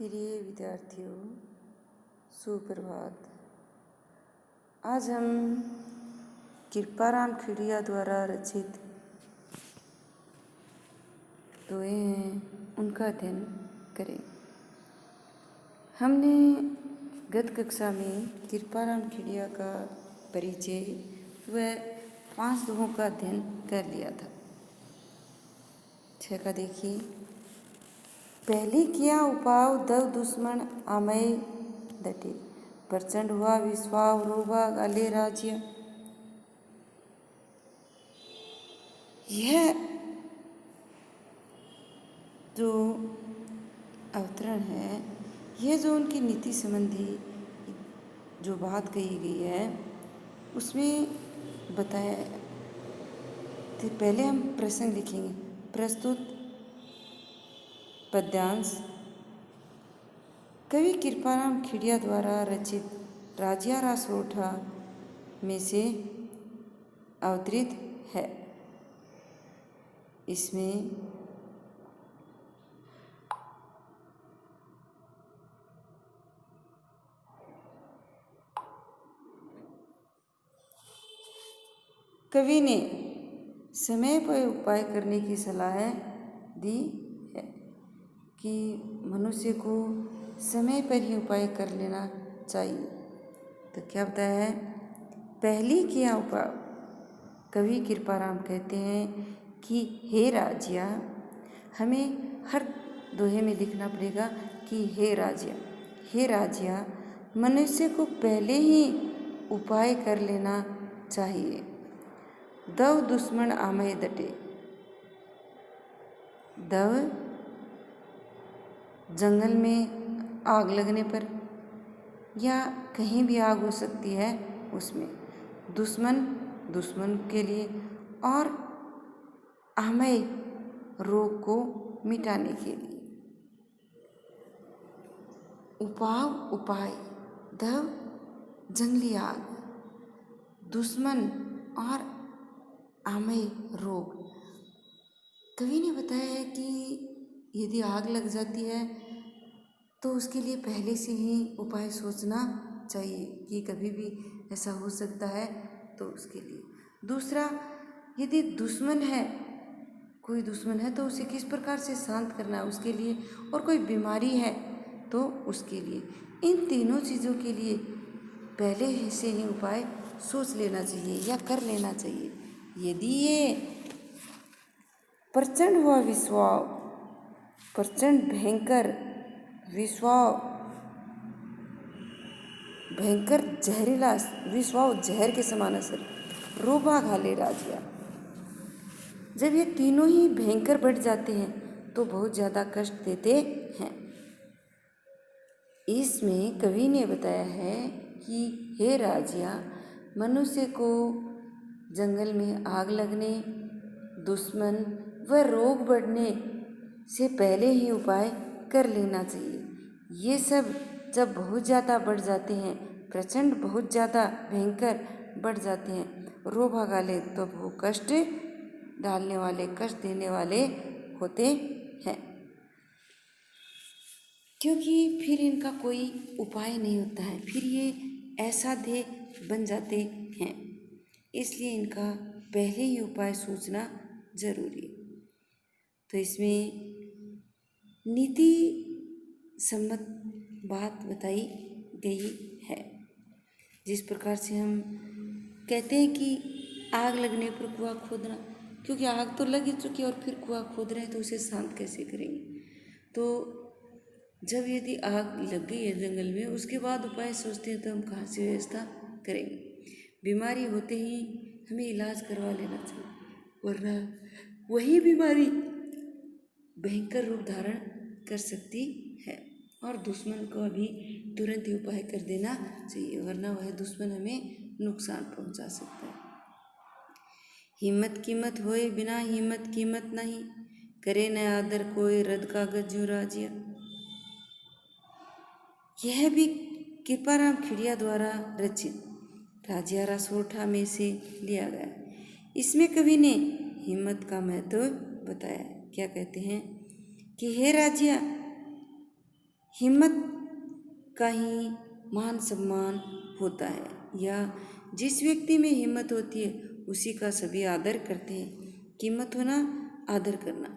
प्रिय विद्यार्थियों, सुप्रभात। आज हम कृपाराम खिड़िया द्वारा रचित दोहे हैं, उनका अध्ययन करें। हमने गत कक्षा में कृपाराम खिड़िया का परिचय व 5 दोहों का अध्ययन कर लिया था। 6 का देखिए। पहले किया उपाव दव दुश्मन आमय डटे, प्रचंड हुआ विश्वाव रोबा गाले राज्य। यह जो अवतरण है, यह जो उनकी नीति संबंधी जो बात कही गई है उसमें बताया। तो पहले हम प्रसंग लिखेंगे। प्रस्तुत पद्यांश कवि कृपाराम खिड़िया द्वारा रचित राजिया रासोठा में से अवतरित है। इसमें कवि ने समय पर उपाय करने की सलाह दी है कि मनुष्य को समय पर ही उपाय कर लेना चाहिए। तो क्या बताया है? पहली किया उपाय। कवि कृपाराम कहते हैं कि हे राजिया, हमें हर दोहे में लिखना पड़ेगा कि हे राजिया, हे राजिया, मनुष्य को पहले ही उपाय कर लेना चाहिए। दव दुश्मन आमय डटे। दव जंगल में आग लगने पर या कहीं भी आग हो सकती है, उसमें दुश्मन के लिए, और आमय रोग को मिटाने के लिए। उपाय दव जंगली आग, दुश्मन और आमय रोग। कवि ने बताया है कि यदि आग लग जाती है तो उसके लिए पहले से ही उपाय सोचना चाहिए कि कभी भी ऐसा हो सकता है, तो उसके लिए। दूसरा, यदि दुश्मन है, कोई दुश्मन है तो उसे किस प्रकार से शांत करना है उसके लिए, और कोई बीमारी है तो उसके लिए। इन तीनों चीज़ों के लिए पहले से ही उपाय सोच लेना चाहिए या कर लेना चाहिए। यदि ये प्रचंड हुआ विश्वाव, प्रचंड भयंकर विश्वाव, भयंकर जहरीला विश्वाव, जहर के समान असर, रोबा घाले राजिया। जब ये तीनों ही भयंकर बढ़ जाते हैं तो बहुत ज़्यादा कष्ट देते हैं। इसमें कवि ने बताया है कि हे राजिया, मनुष्य को जंगल में आग लगने, दुश्मन व रोग बढ़ने से पहले ही उपाय कर लेना चाहिए। ये सब जब बहुत ज़्यादा बढ़ जाते हैं, प्रचंड बहुत ज़्यादा भयंकर बढ़ जाते हैं, रोग गाले, तो वो कष्ट डालने वाले, कष्ट देने वाले होते हैं, क्योंकि फिर इनका कोई उपाय नहीं होता है, फिर ये असाध्य बन जाते हैं। इसलिए इनका पहले ही उपाय सोचना जरूरी है। तो इसमें नीति सम्मत बात बताई गई है। जिस प्रकार से हम कहते हैं कि आग लगने पर कुआं खोदना, क्योंकि आग तो लग ही चुकी है और फिर कुआं खोद रहे हैं तो उसे शांत कैसे करेंगे। तो जब यदि आग लग गई है जंगल में, उसके बाद उपाय सोचते हैं तो हम कहाँ से व्यवस्था करेंगे। बीमारी होते ही हमें इलाज करवा लेना चाहिए, वरना वही बीमारी भयंकर रूप धारण कर सकती है, और दुश्मन को अभी तुरंत ही उपाय कर देना चाहिए, वरना वह दुश्मन हमें नुकसान पहुंचा सकता है। हिम्मत कीमत होए बिना हिम्मत कीमत नहीं, करे न आदर कोई रद कागज जो राजिया। यह भी कृपाराम खिड़िया द्वारा रचित राजिया रासोठा में से लिया गया। इसमें कवि ने हिम्मत का महत्व बताया। क्या कहते हैं कि हे राजिया, हिम्मत का ही मान सम्मान होता है, या जिस व्यक्ति में हिम्मत होती है उसी का सभी आदर करते हैं। कीमत होना, आदर करना।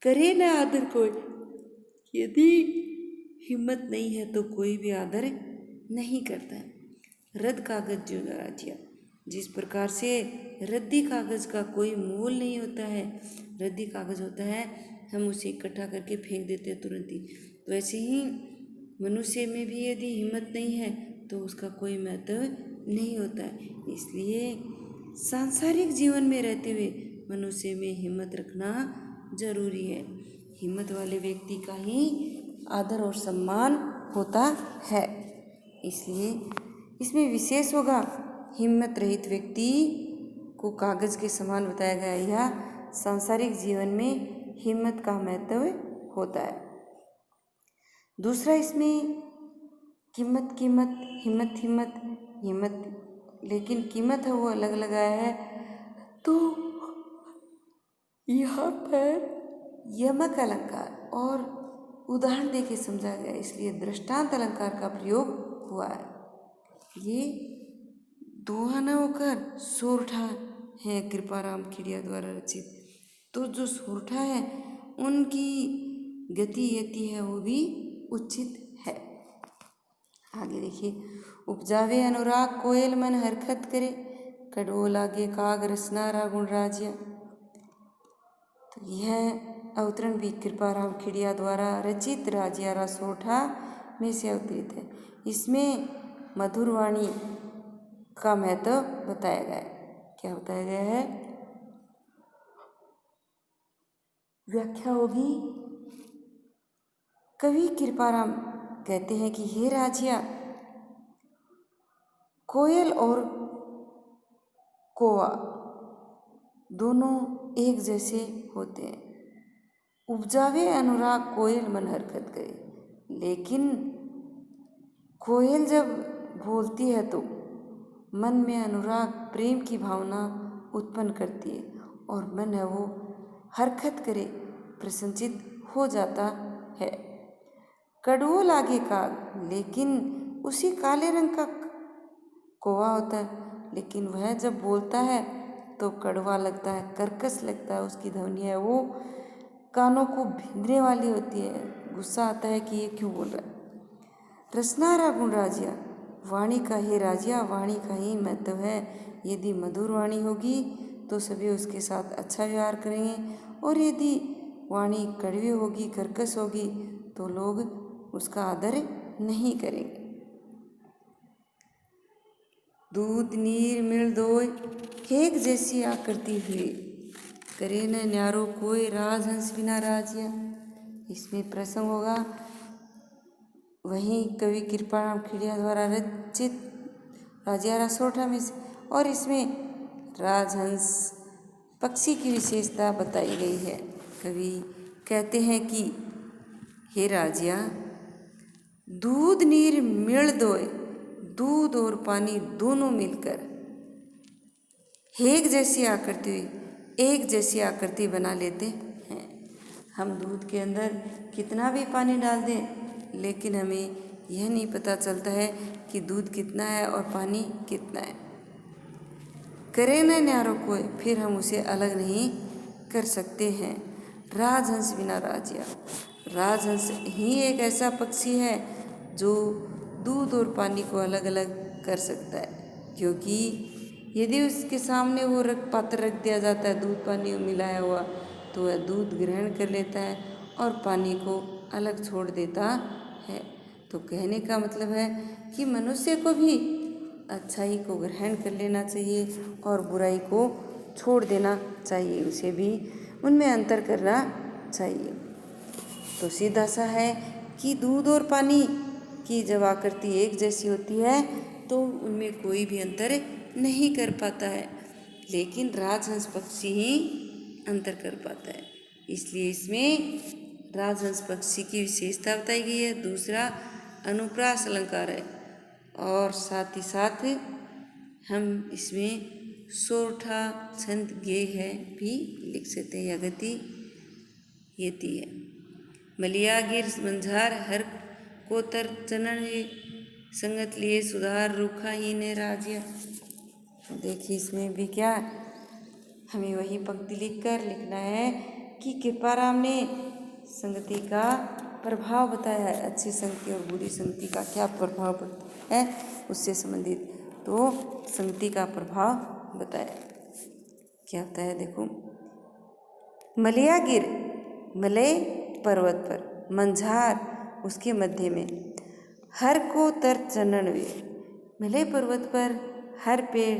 करे ना आदर कोई, यदि हिम्मत नहीं है तो कोई भी आदर नहीं करता है। रद्द कागज जो राज्य, जिस प्रकार से रद्दी कागज का कोई मोल नहीं होता है, रद्दी कागज होता है हम उसे इकट्ठा करके फेंक देते हैं तुरंत ही, तो वैसे ही मनुष्य में भी यदि हिम्मत नहीं है तो उसका कोई महत्व नहीं होता है। इसलिए सांसारिक जीवन में रहते हुए मनुष्य में हिम्मत रखना जरूरी है। हिम्मत वाले व्यक्ति का ही आदर और सम्मान होता है। इसलिए इसमें विशेष होगा, हिम्मत रहित व्यक्ति को कागज के समान बताया गया है, या सांसारिक जीवन में हिम्मत का महत्व होता है। दूसरा इसमें कीमत कीमत, हिम्मत हिम्मत, हिम्मत, लेकिन कीमत है वो अलग लगाया है। तो यहाँ पर यमक अलंकार और उदाहरण देके समझा गया, इसलिए दृष्टांत अलंकार का प्रयोग हुआ है। ये दोहा न होकर सोरठा है कृपाराम खिड़िया द्वारा रचित। तो जो सोरठा है उनकी गति यति है वो भी उचित है। आगे देखिए, उपजावे अनुराग कोयल मन हरकत करे, कड़ोल आगे काग रसनारा गुण राज्य। तो यह अवतरण भी कृपाराम खिड़िया द्वारा रचित राज्यारा सोरठा में से अवतरित है। इसमें मधुर वाणी का महत्व बताया गया है। क्या बताया गया है? व्याख्या होगी, कवि कृपाराम कहते हैं कि हे राजिया, कोयल और कौवा दोनों एक जैसे होते हैं। उपजावे अनुराग कोयल मन हरकत करे, लेकिन कोयल जब बोलती है तो मन में अनुराग प्रेम की भावना उत्पन्न करती है और मन है वो हरकत करे, प्रसन्नचित हो जाता है। कड़ुओ लागे काग, लेकिन उसी काले रंग का कौवा होता है, लेकिन वह जब बोलता है तो कड़वा लगता है, कर्कश लगता है। उसकी ध्वनि है वो कानों को भिंदने वाली होती है, गुस्सा आता है कि ये क्यों बोल रहा है। रसनारा गुण राजिया, वाणी का ही राजिया, वाणी का ही महत्व है। यदि मधुर वाणी होगी तो सभी उसके साथ अच्छा व्यवहार करेंगे, और यदि वाणी कड़वी होगी, कर्कश होगी, तो लोग उसका आदर नहीं करेंगे। दूध नीर मिल दोय, एक जैसी आकृति हुई, करे न न्यारो कोई राजहंस बिना राजिया। इसमें प्रसंग होगा वहीं कवि कृपाराम खिड़िया द्वारा रचित राज्यारा सोरठा में से, और इसमें राजहंस पक्षी की विशेषता बताई गई है। कवि कहते हैं कि हे राजिया, दूध नीर मिल दोय, दूध और पानी दोनों मिलकर एक जैसी आकृति हुई, एक जैसी आकृति बना लेते हैं। हम दूध के अंदर कितना भी पानी डाल दें, लेकिन हमें यह नहीं पता चलता है कि दूध कितना है और पानी कितना है। करे न न्यारो कोई, फिर हम उसे अलग नहीं कर सकते हैं। राजहंस बिना राजिया, राजहंस ही एक ऐसा पक्षी है जो दूध और पानी को अलग अलग कर सकता है, क्योंकि यदि उसके सामने वो पात्र रख दिया जाता है दूध पानी मिलाया हुआ, तो वह दूध ग्रहण कर लेता है और पानी को अलग छोड़ देता है। तो कहने का मतलब है कि मनुष्य को भी अच्छाई को ग्रहण कर लेना चाहिए और बुराई को छोड़ देना चाहिए, उसे भी उनमें अंतर करना चाहिए। तो सीधा सा है कि दूध और पानी की जब आकृति एक जैसी होती है तो उनमें कोई भी अंतर नहीं कर पाता है, लेकिन राजहंस पक्षी ही अंतर कर पाता है। इसलिए इसमें राजहंस पक्षी की विशेषता बताई गई है। दूसरा अनुप्रास अलंकार है, और साथ ही साथ हम इसमें सोरठा छंद गेय है भी लिख सकते हैं, या गति यति है। मलिया गिर मंझार हर को तर चनन संगत लिए सुधार रूखा ही ने राज्य। देखिए इसमें भी क्या हमें वही पंक्ति लिखना है कि कृपाराम ने संगति का प्रभाव बताया है, अच्छी संगति और बुरी संगति का क्या प्रभाव है उससे संबंधित। तो संगति का प्रभाव बताया क्या होता है। देखो, मलया गिर मलय पर्वत पर, मंझार उसके मध्य में, हर को तर चंदन वे, मलय पर्वत पर हर पेड़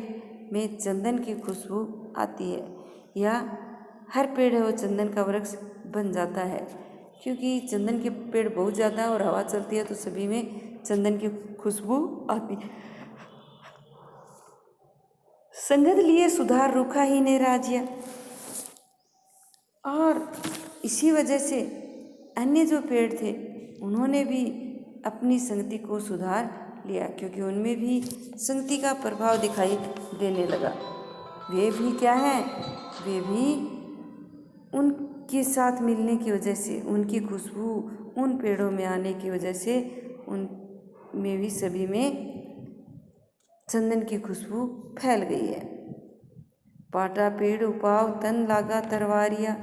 में चंदन की खुशबू आती है, या हर पेड़ है वो चंदन का वृक्ष बन जाता है, क्योंकि चंदन के पेड़ बहुत ज़्यादा और हवा चलती है तो सभी में चंदन की खुशबू आती है। संगत लिए सुधार रूखा ही ने राज्य, और इसी वजह से अन्य जो पेड़ थे उन्होंने भी अपनी संगति को सुधार लिया, क्योंकि उनमें भी संगति का प्रभाव दिखाई देने लगा। वे भी क्या हैं, वे भी उनके साथ मिलने की वजह से, उनकी खुशबू उन पेड़ों में आने की वजह से उनमें भी सभी में चंदन की खुशबू फैल गई है। पाटा पेड़ उपाव तन लागा तरवारिया,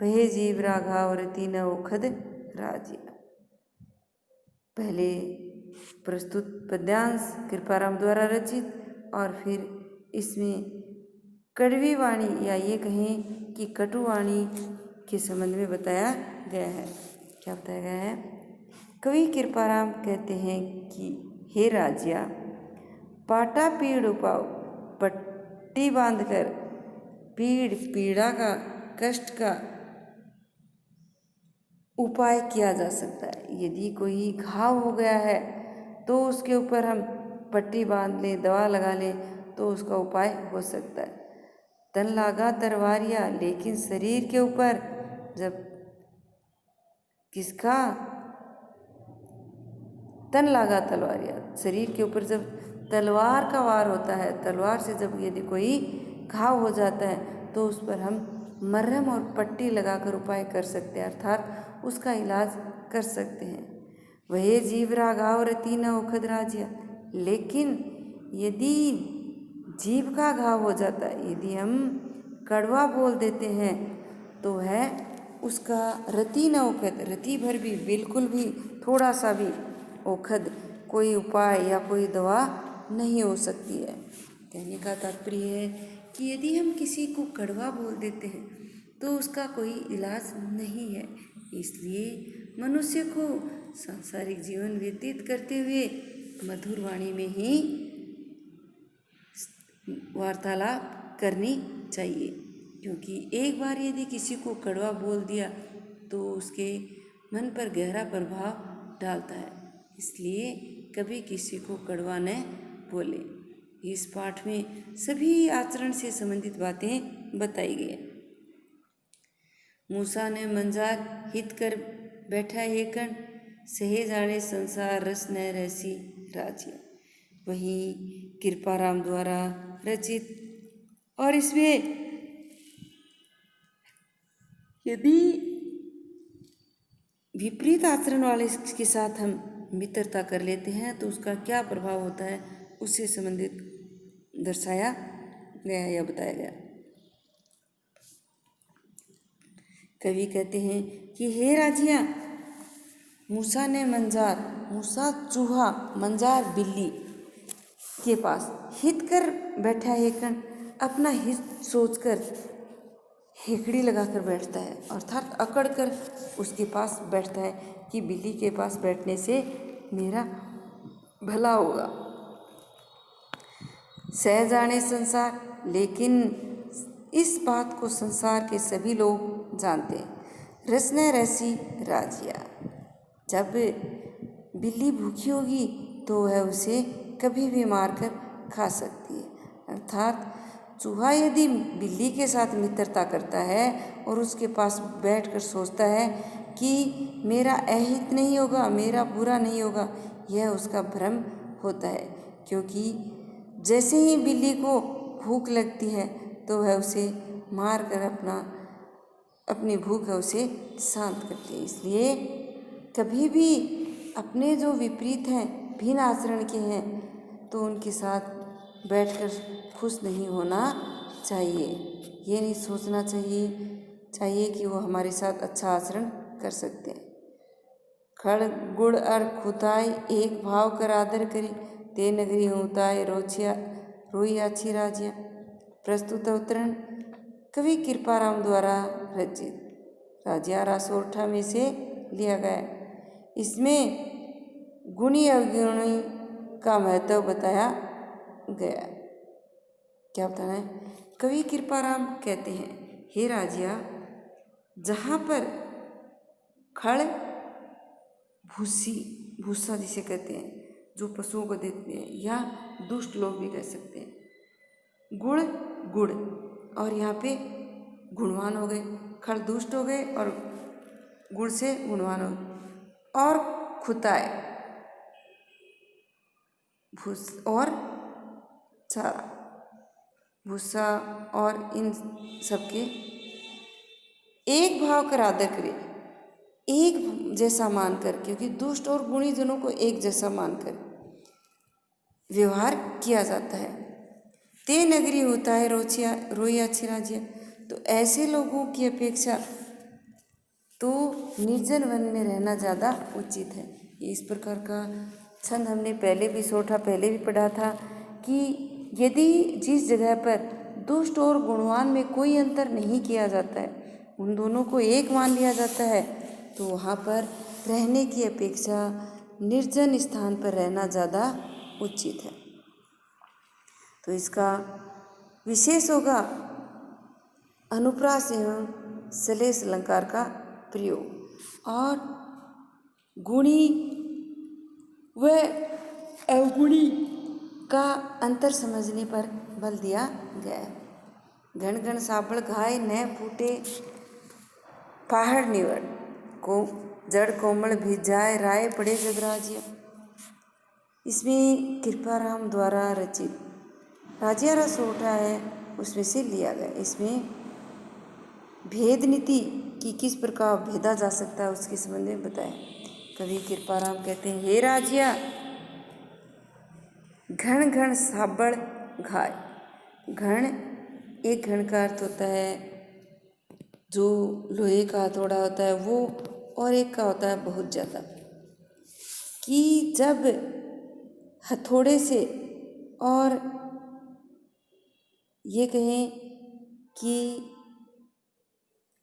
वह जीव राघा और तीन ओखद राजिया। पहले प्रस्तुत पद्यांश कृपाराम द्वारा रचित और फिर इसमें कड़वी वाणी या ये कहें कि कटुवाणी के संबंध में बताया गया है। क्या बताया गया है? कवि कृपाराम कहते हैं कि हे राजिया, पाटा पीड़ उपाव, पट्टी बांधकर पीड़ा का, कष्ट का उपाय किया जा सकता है। यदि कोई घाव हो गया है तो उसके ऊपर हम पट्टी बांध लें, दवा लगा लें तो उसका उपाय हो सकता है। तन लागा तरवारिया, लेकिन शरीर के ऊपर जब किसका तन लागा तलवारिया, शरीर के ऊपर जब तलवार का वार होता है, तलवार से जब यदि कोई घाव हो जाता है तो उस पर हम मरहम और पट्टी लगाकर उपाय कर सकते हैं, अर्थात उसका इलाज कर सकते हैं। वह जीव राघा और तीन ओखद राज्य, लेकिन यदि जीभ का घाव हो जाता है, यदि हम कड़वा बोल देते हैं तो है उसका रति न ओखद, रति भर भी, बिल्कुल भी, थोड़ा सा भी ओखद, कोई उपाय या कोई दवा नहीं हो सकती है। कहने का तात्पर्य है कि यदि हम किसी को कड़वा बोल देते हैं तो उसका कोई इलाज नहीं है। इसलिए मनुष्य को सांसारिक जीवन व्यतीत करते हुए मधुर वाणी में ही वार्तालाप करनी चाहिए, क्योंकि एक बार यदि किसी को कड़वा बोल दिया तो उसके मन पर गहरा प्रभाव डालता है। इसलिए कभी किसी को कड़वा न बोले। इस पाठ में सभी आचरण से संबंधित बातें बताई गई हैं। मूसा ने मंजार हित कर बैठा एकण, सहे जाने संसार रस न रहसी राज्य। वहीं कृपाराम द्वारा रचित, और इसमें यदि विपरीत आचरण वाले के साथ हम मित्रता कर लेते हैं तो उसका क्या प्रभाव होता है उससे संबंधित दर्शाया गया या बताया गया। कवि कहते हैं कि हे राजिया, मूसा ने मंजार, मूसा चूहा, मंजार बिल्ली के पास हित कर बैठा एकण, अपना हित सोचकर हेकड़ी लगाकर बैठता है, अर्थात अकड़ कर उसके पास बैठता है कि बिल्ली के पास बैठने से मेरा भला होगा। सह जाने संसार, लेकिन इस बात को संसार के सभी लोग जानते हैं। रस न रहसी राजिया, जब बिल्ली भूखी होगी तो वह उसे कभी भी मारकर खा सकती है। अर्थात चूहा यदि बिल्ली के साथ मित्रता करता है और उसके पास बैठकर सोचता है कि मेरा अहित नहीं होगा, मेरा बुरा नहीं होगा, यह उसका भ्रम होता है, क्योंकि जैसे ही बिल्ली को भूख लगती है तो वह उसे मार कर अपनी भूख है उसे शांत करती है। इसलिए कभी भी अपने जो विपरीत हैं, भिन्न आचरण के हैं, तो उनके साथ बैठकर खुश नहीं होना चाहिए। ये नहीं सोचना चाहिए कि वो हमारे साथ अच्छा आचरण कर सकते हैं। खड़ गुड़ और खुताई एक भाव कर आदर करी, ते नगरी होताय रोई अच्छी राजिया। प्रस्तुत अवतरण कवि कृपाराम द्वारा रचित राजिया रासोरठा में से लिया गया। इसमें गुणी अवगुणी का महत्व बताया गया। क्या बताना है? कवि कृपाराम कहते हैं, हे राजिया, जहाँ पर खड़ भूसा जिसे कहते हैं, जो पशुओं को देते हैं, या दुष्ट लोग भी कह सकते हैं। गुड़ और यहाँ पे गुणवान हो गए, खड़ दुष्ट हो गए और गुड़ से गुणवान हो गए। और खुताए और चारा, भूसा और इन सबके एक भाव कर आदर करें, एक जैसा मानकर, क्योंकि दुष्ट और गुणी जनों को एक जैसा मानकर व्यवहार किया जाता है। ते नगरी होता है रोई अच्छी राज्य। तो ऐसे लोगों की अपेक्षा तो निर्जन वन में रहना ज़्यादा उचित है। इस प्रकार का छंद हमने पहले भी पढ़ा था कि यदि जिस जगह पर दुष्ट और गुणवान में कोई अंतर नहीं किया जाता है, उन दोनों को एक मान लिया जाता है, तो वहाँ पर रहने की अपेक्षा निर्जन स्थान पर रहना ज़्यादा उचित है। तो इसका विशेष होगा अनुप्रास एवं श्लेष अलंकार का प्रयोग, और गुणी व अवगुणी का अंतर समझने पर बल दिया गया है। घन घन साबड़ घाय न फूटे पहाड़ निवड़ को जड़ कोमल भिजाए राय पड़े जगराजिया। इसमें कृपाराम द्वारा रचित राजिया रासोरठा है, उसमें से लिया गया। इसमें भेद नीति की किस प्रकार भेदा जा सकता है उसके संबंध में बताया। कवि कृपाराम कहते हैं, हे राजिया, घन घन साबड़ घाय। घन, एक घन का अर्थ होता है जो लोहे का हथौड़ा होता है वो, और एक का होता है बहुत ज़्यादा। कि जब हथौड़े से, और ये कहें कि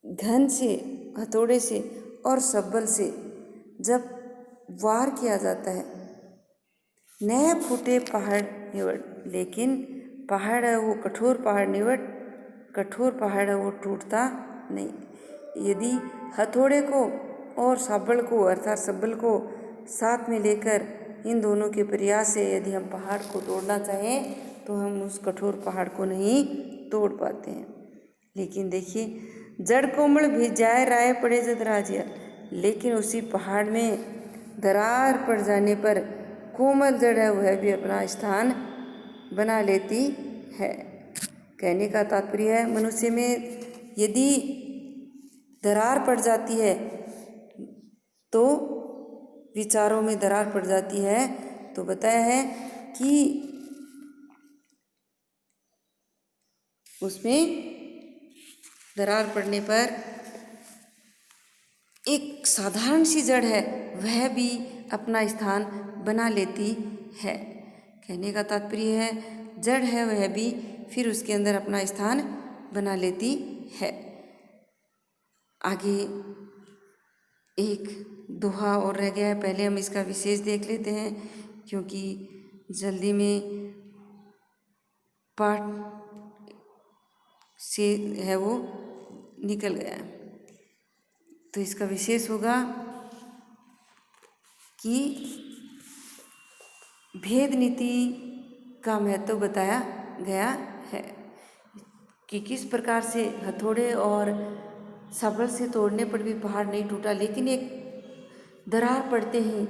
घन से, हथौड़े से और सब्बल से जब वार किया जाता है, नए फूटे पहाड़ निवड़, लेकिन पहाड़ है वो कठोर पहाड़ निवड़, कठोर पहाड़ है वो टूटता नहीं। यदि हथौड़े को और सब्बल को अर्थात सब्बल को साथ में लेकर इन दोनों के प्रयास से यदि हम पहाड़ को तोड़ना चाहें तो हम उस कठोर पहाड़ को नहीं तोड़ पाते हैं। लेकिन देखिए, जड़ कोमल भी जाए राय पड़े जदराजिया, लेकिन उसी पहाड़ में दरार पड़ जाने पर कोमल जड़ है वह भी अपना स्थान बना लेती है। कहने का तात्पर्य है, मनुष्य में यदि दरार पड़ जाती है तो विचारों में दरार पड़ जाती है, तो बताया है कि उसमें दरार पड़ने पर एक साधारण सी जड़ है वह भी अपना स्थान बना लेती है। कहने का तात्पर्य है, जड़ है वह भी फिर उसके अंदर अपना स्थान बना लेती है। आगे एक दोहा और रह गया है, पहले हम इसका विशेष देख लेते हैं क्योंकि जल्दी में पाठ से है वो निकल गया है। तो इसका विशेष होगा कि भेद नीति का महत्व बताया गया है कि किस प्रकार से हथौड़े और सब्बल से तोड़ने पर भी पहाड़ नहीं टूटा, लेकिन एक दरार पड़ते ही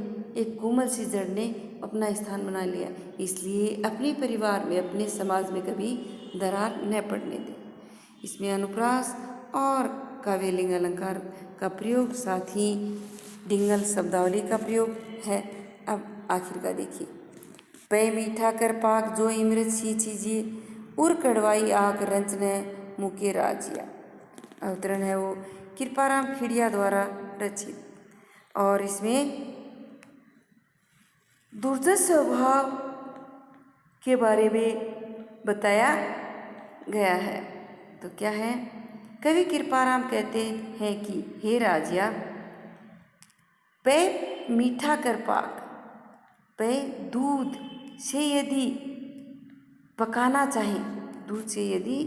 एक कोमल सी जड़ ने अपना स्थान बना लिया। इसलिए अपने परिवार में, अपने समाज में कभी दरार न पड़ने दें। इसमें अनुप्रास और काव्यलिंग अलंकार का प्रयोग, साथ ही डिंगल शब्दावली का प्रयोग है। अब आखिर का देखिए, पै मीठा कर पाक जो इमृत सी चीजिए, उर कड़वाई आक रंचने मुके राजिया। अवतरण है वो कृपाराम खिड़िया द्वारा रचित, और इसमें दुर्जय स्वभाव के बारे में बताया गया है। तो क्या है, कवि कृपाराम कहते हैं कि हे राजिया, पे मीठा कर पाक, पे दूध से यदि पकाना चाहे, दूध से यदि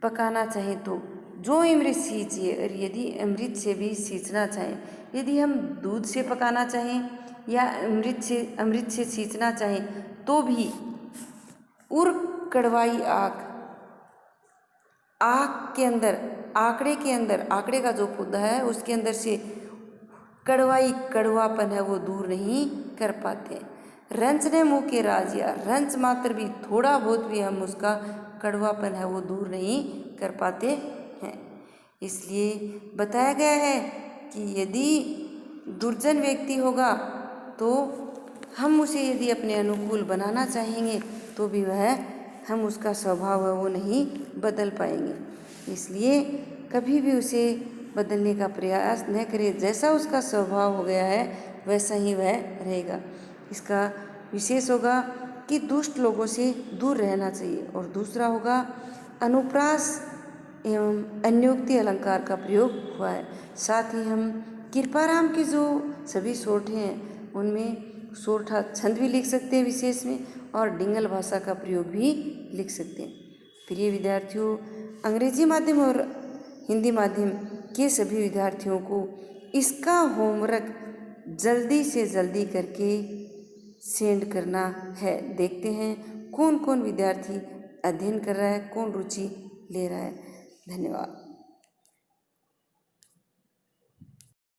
पकाना चाहे तो जो अमृत सींचिए, और यदि अमृत से भी सींचना चाहें, यदि हम दूध से पकाना चाहें या अमृत से सींचना चाहें तो भी उर कड़वाई आँख के अंदर, आंकड़े के अंदर, आंकड़े का जो पौधा है उसके अंदर से कड़वापन है वो दूर नहीं कर पाते। रंच ने मुँह के राजिया, रंच मात्र भी, थोड़ा बहुत भी हम उसका कड़वापन है वो दूर नहीं कर पाते हैं। इसलिए बताया गया है कि यदि दुर्जन व्यक्ति होगा तो हम उसे यदि अपने अनुकूल बनाना चाहेंगे तो भी हम उसका स्वभाव है वो नहीं बदल पाएंगे। इसलिए कभी भी उसे बदलने का प्रयास न करें, जैसा उसका स्वभाव हो गया है वैसा ही वह रहेगा। इसका विशेष होगा कि दुष्ट लोगों से दूर रहना चाहिए, और दूसरा होगा अनुप्रास एवं अन्योक्ति अलंकार का प्रयोग हुआ है। साथ ही हम कृपाराम के जो सभी सोठे हैं उनमें सोठा छंद भी लिख सकते हैं विशेष में, और डिंगल भाषा का प्रयोग भी लिख सकते हैं। प्रिय विद्यार्थियों, अंग्रेजी माध्यम और हिंदी माध्यम के सभी विद्यार्थियों को इसका होमवर्क जल्दी से जल्दी करके सेंड करना है। देखते हैं कौन कौन विद्यार्थी अध्ययन कर रहा है, कौन रुचि ले रहा है। धन्यवाद।